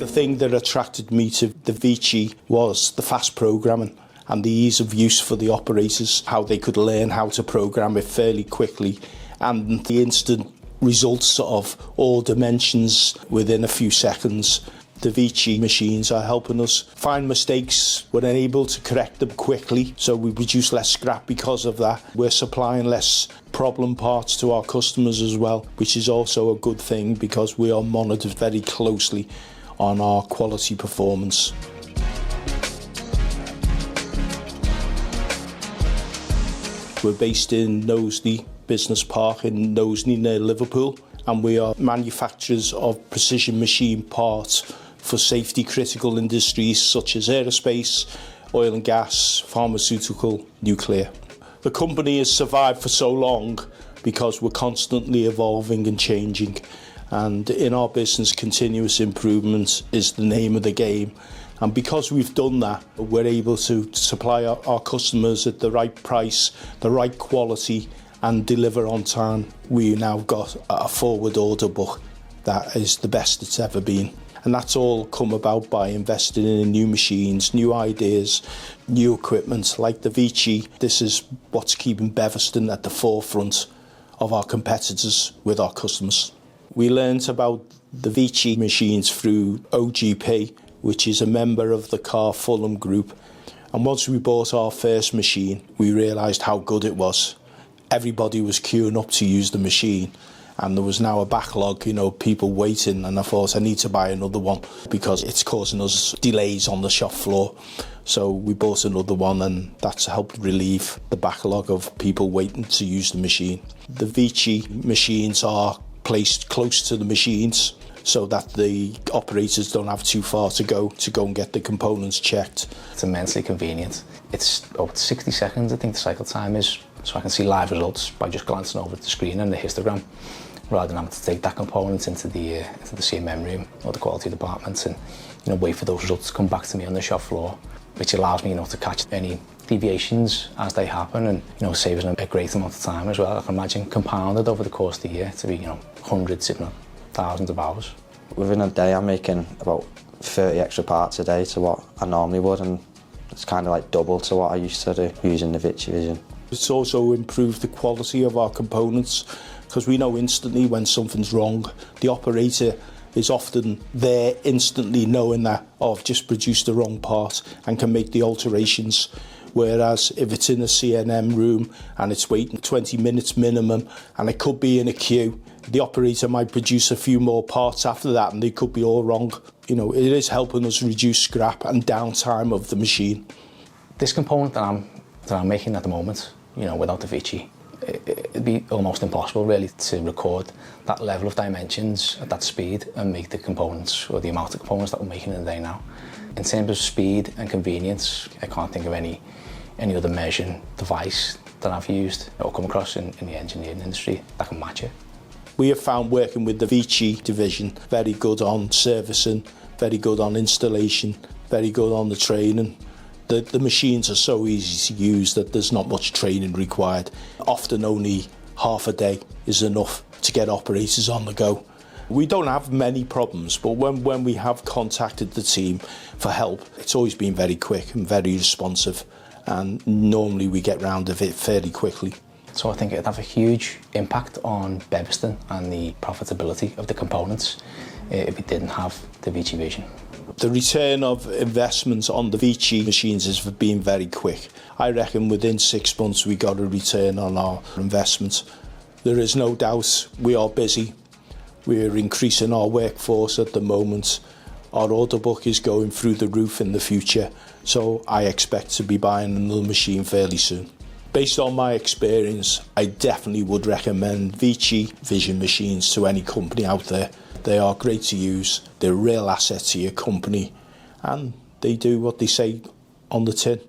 The thing that attracted me to the Vici was the fast programming and the ease of use for the operators, how they could learn how to program it fairly quickly, and the instant results of all dimensions within a few seconds. The Vici machines are helping us find mistakes. We're able to correct them quickly, so we produce less scrap because of that. We're supplying less problem parts to our customers as well, which is also a good thing because we are monitored very closely on our quality performance. We're based in Knowsley Business Park in Knowsley near Liverpool, and we are manufacturers of precision machine parts for safety critical industries such as aerospace, oil and gas, pharmaceutical, nuclear. The company has survived for so long because we're constantly evolving and changing, and in our business continuous improvement is the name of the game. And because we've done that, we're able to supply our customers at the right price, the right quality, and deliver on time. We now got a forward order book that is the best it's ever been. And that's all come about by investing in new machines, new ideas, new equipment like the Vici. This is what's keeping Beverston at the forefront of our competitors with our customers. We learnt about the Vici machines through OGP, which is a member of the Car Fulham group. And once we bought our first machine, we realised how good it was. Everybody was queuing up to use the machine, and there was now a backlog, people waiting, and I thought I need to buy another one because it's causing us delays on the shop floor. So we bought another one, and that's helped relieve the backlog of people waiting to use the machine. The Vici machines are placed close to the machines so that the operators don't have too far to go and get the components checked. It's immensely convenient. It's about 60 seconds, I think the cycle time is, so I can see live results by just glancing over the screen and the histogram, rather than having to take that component into the CMM room or the quality department and wait for those results to come back to me on the shop floor, which allows me to catch any deviations as they happen, and saves a great amount of time as well. I can imagine compounded over the course of the year to be hundreds, if not thousands of hours. Within a day I'm making about 30 extra parts a day to what I normally would, and it's kind of like double to what I used to do using the VICIVISION. It's also improved the quality of our components because we know instantly when something's wrong. The operator is often there instantly knowing that, I've just produced the wrong part, and can make the alterations. Whereas if it's in a CNM room and it's waiting 20 minutes minimum and it could be in a queue, the operator might produce a few more parts after that and they could be all wrong. It is helping us reduce scrap and downtime of the machine. This component that I'm making at the moment, without the Vici, it'd be almost impossible really to record that level of dimensions at that speed and make the components or the amount of components that we're making in a day now. In terms of speed and convenience, I can't think of any other measuring device that I've used or come across in the engineering industry that can match it. We have found working with the Vici division very good on servicing, very good on installation, very good on the training. The machines are so easy to use that there's not much training required. Often only half a day is enough to get operators on the go. We don't have many problems, but when we have contacted the team for help, it's always been very quick and very responsive, and normally we get round of it fairly quickly. So I think it'd have a huge impact on Beverston and the profitability of the components if we didn't have the VICIVISION. The return of investments on the Vici machines has been very quick. I reckon within 6 months we got a return on our investment. There is no doubt we are busy. We're increasing our workforce at the moment. Our order book is going through the roof in the future, so I expect to be buying another machine fairly soon. Based on my experience, I definitely would recommend VICIVISION machines to any company out there. They are great to use, they're a real asset to your company, and they do what they say on the tin.